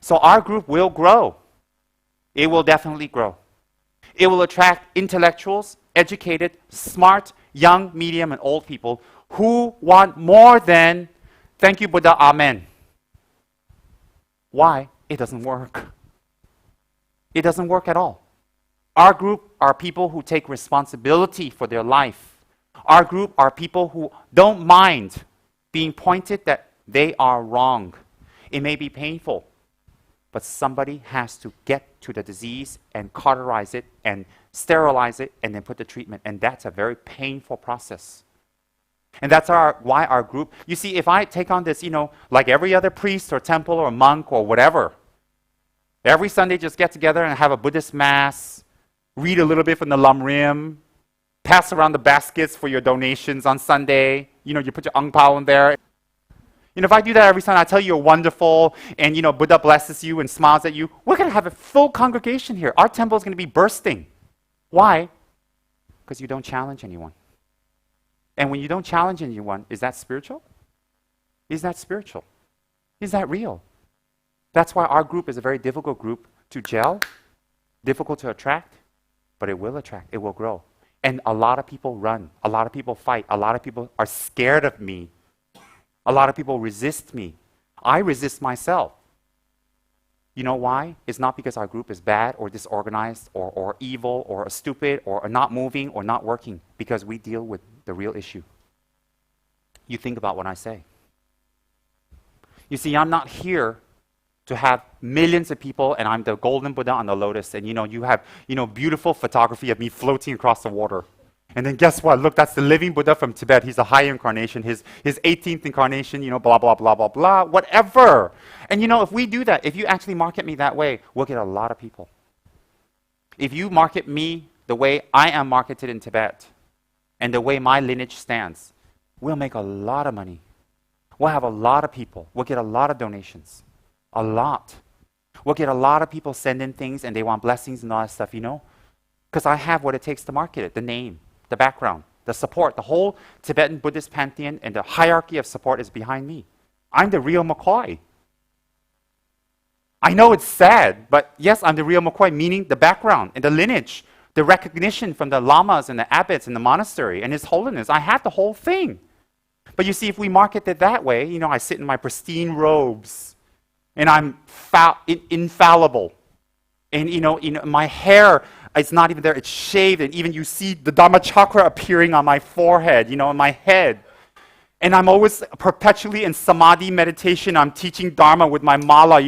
So our group will grow. It will definitely grow. It will attract intellectuals, educated, smart, young, medium, and old people who want more than, thank you, Buddha, amen. Why? It doesn't work. It doesn't work at all. Our group are people who take responsibility for their life. Our group are people who don't mind being pointed that they are wrong. It may be painful, but somebody has to get to the disease and cauterize it and sterilize it and then put the treatment. And that's a very painful process. And that's why our group, you see, if I take on this, like every other priest or temple or monk or whatever, every Sunday just get together and have a Buddhist mass, read a little bit from the Lamrim, pass around the baskets for your donations on Sunday. You put your ang pao in there. If I do that every Sunday, I tell you you're wonderful, and Buddha blesses you and smiles at you, we're going to have a full congregation here. Our temple is going to be bursting. Why? Because you don't challenge anyone. And when you don't challenge anyone, is that spiritual? Is that spiritual? Is that real? That's why our group is a very difficult group to gel, difficult to attract, but it will attract, it will grow. And a lot of people run, a lot of people fight, a lot of people are scared of me. A lot of people resist me. I resist myself. You know why? It's not because our group is bad or disorganized or evil or stupid or not moving or not working, because we deal with the real issue. You think about what I say. You see, I'm not here to have millions of people and I'm the golden Buddha on the lotus and you have beautiful photography of me floating across the water. And then guess what? Look, that's the living Buddha from Tibet. He's a high incarnation, his 18th incarnation, blah, blah, blah, blah, blah, whatever. And if we do that, if you actually market me that way, we'll get a lot of people. If you market me the way I am marketed in Tibet and the way my lineage stands, we'll make a lot of money. We'll have a lot of people. We'll get a lot of donations. A lot. We'll get a lot of people send in things and they want blessings and all that stuff, Because I have what it takes to market it, the name, the background, the support. The whole Tibetan Buddhist pantheon and the hierarchy of support is behind me. I'm the real McCoy. I know it's sad, but yes, I'm the real McCoy, meaning the background and the lineage, the recognition from the lamas and the abbots in the monastery and His Holiness. I have the whole thing. But you see, if we market it that way, I sit in my pristine robes and I'm infallible. And my hair, it's not even there, it's shaved, and even you see the Dhamma chakra appearing on my forehead, on my head. And I'm always perpetually in samadhi meditation. I'm teaching Dharma with my mala,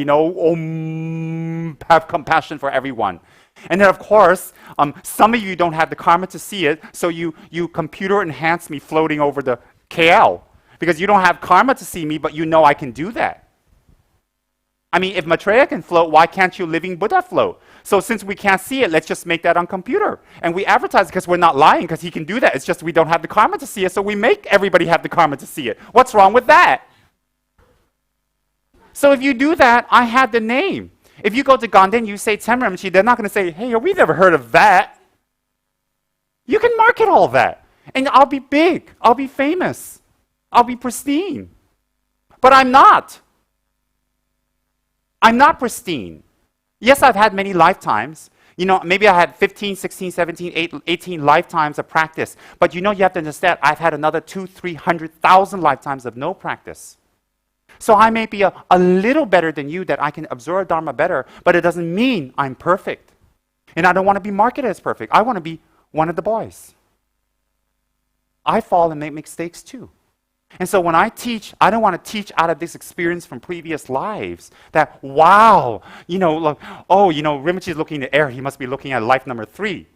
have compassion for everyone. And then, of course, some of you don't have the karma to see it, so you computer enhance me floating over the KL. Because you don't have karma to see me, but I can do that. I mean, if Maitreya can float, why can't you living Buddha float? So since we can't see it, let's just make that on computer. And we advertise because we're not lying, because he can do that. It's just we don't have the karma to see it, so we make everybody have the karma to see it. What's wrong with that? So if you do that, I have the name. If you go to Ganden, you say Tsem Rinpoche, they're not going to say, hey, we never heard of that. You can market all that. And I'll be big. I'll be famous. I'll be pristine. But I'm not. I'm not pristine. Yes, I've had many lifetimes. Maybe I had 15, 16, 17, 18 lifetimes of practice. But you have to understand, I've had another 200,000-300,000 lifetimes of no practice. So I may be a little better than you, that I can absorb Dharma better, but it doesn't mean I'm perfect. And I don't want to be marketed as perfect. I want to be one of the boys. I fall and make mistakes too. And so when I teach, I don't want to teach out of this experience from previous lives that, wow, Rinpoche is looking in the air, he must be looking at life number 3.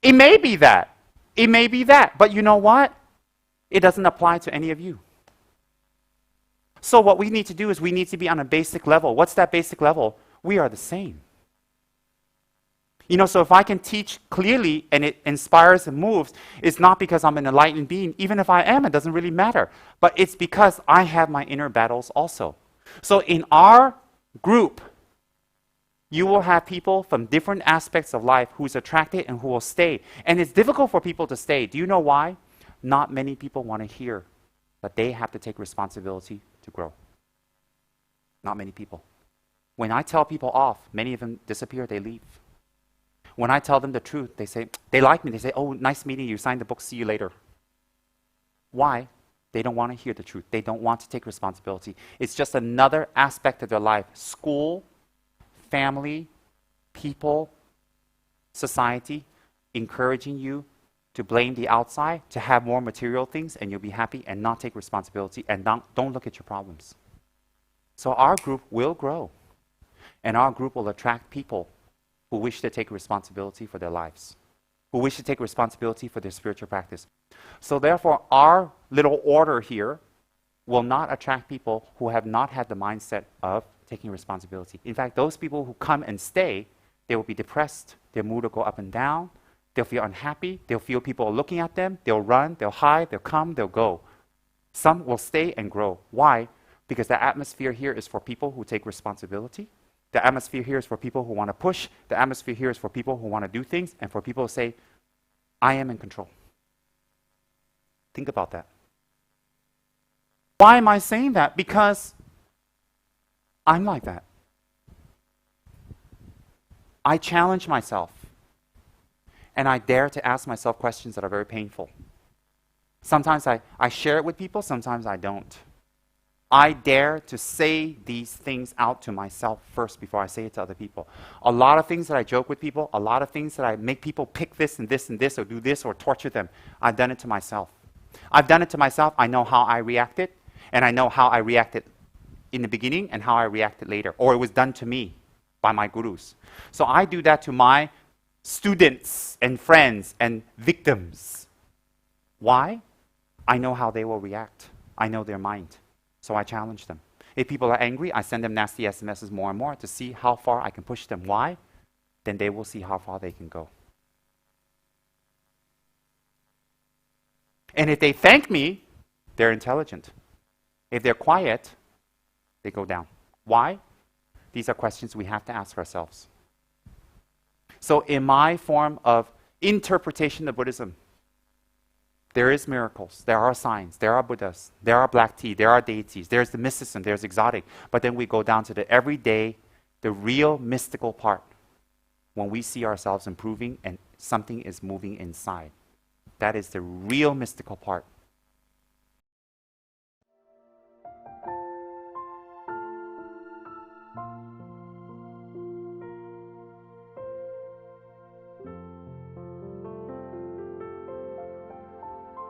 It may be that. It may be that. But you know what? It doesn't apply to any of you. So what we need to do is we need to be on a basic level. What's that basic level? We are the same. So if I can teach clearly and it inspires and moves, it's not because I'm an enlightened being. Even if I am, it doesn't really matter. But it's because I have my inner battles also. So in our group, you will have people from different aspects of life who's attracted and who will stay. And it's difficult for people to stay. Do you know why? Not many people want to hear that they have to take responsibility to grow. Not many people. When I tell people off, many of them disappear, they leave. When I tell them the truth, they say, they like me, they say, oh, nice meeting you, sign the book, see you later. Why? They don't want to hear the truth. They don't want to take responsibility. It's just another aspect of their life. School, family, people, society, encouraging you to blame the outside, to have more material things, and you'll be happy and not take responsibility and don't look at your problems. So our group will grow, and our group will attract people who wish to take responsibility for their lives, who wish to take responsibility for their spiritual practice. So therefore, our little order here will not attract people who have not had the mindset of taking responsibility. In fact, those people who come and stay, they will be depressed, their mood will go up and down, they'll feel unhappy, they'll feel people are looking at them, they'll run, they'll hide, they'll come, they'll go. Some will stay and grow. Why? Because the atmosphere here is for people who take responsibility. The atmosphere here is for people who want to push. The atmosphere here is for people who want to do things and for people who say, I am in control. Think about that. Why am I saying that? Because I'm like that. I challenge myself. And I dare to ask myself questions that are very painful. Sometimes I share it with people, sometimes I don't. I dare to say these things out to myself first before I say it to other people. A lot of things that I joke with people, a lot of things that I make people pick this and this and this or do this or torture them, I've done it to myself. I've done it to myself. I know how I reacted, and I know how I reacted in the beginning and how I reacted later. Or it was done to me by my gurus. So I do that to my students and friends and victims. Why? I know how they will react. I know their mind. So I challenge them. If people are angry, I send them nasty SMSs more and more to see how far I can push them. Why? Then they will see how far they can go. And if they thank me, they're intelligent. If they're quiet, they go down. Why? These are questions we have to ask ourselves. So in my form of interpretation of Buddhism, there is miracles, there are signs, there are Buddhas, there are black tea, there are deities, there's the mysticism, there's exotic. But then we go down to the everyday, the real mystical part, when we see ourselves improving and something is moving inside. That is the real mystical part.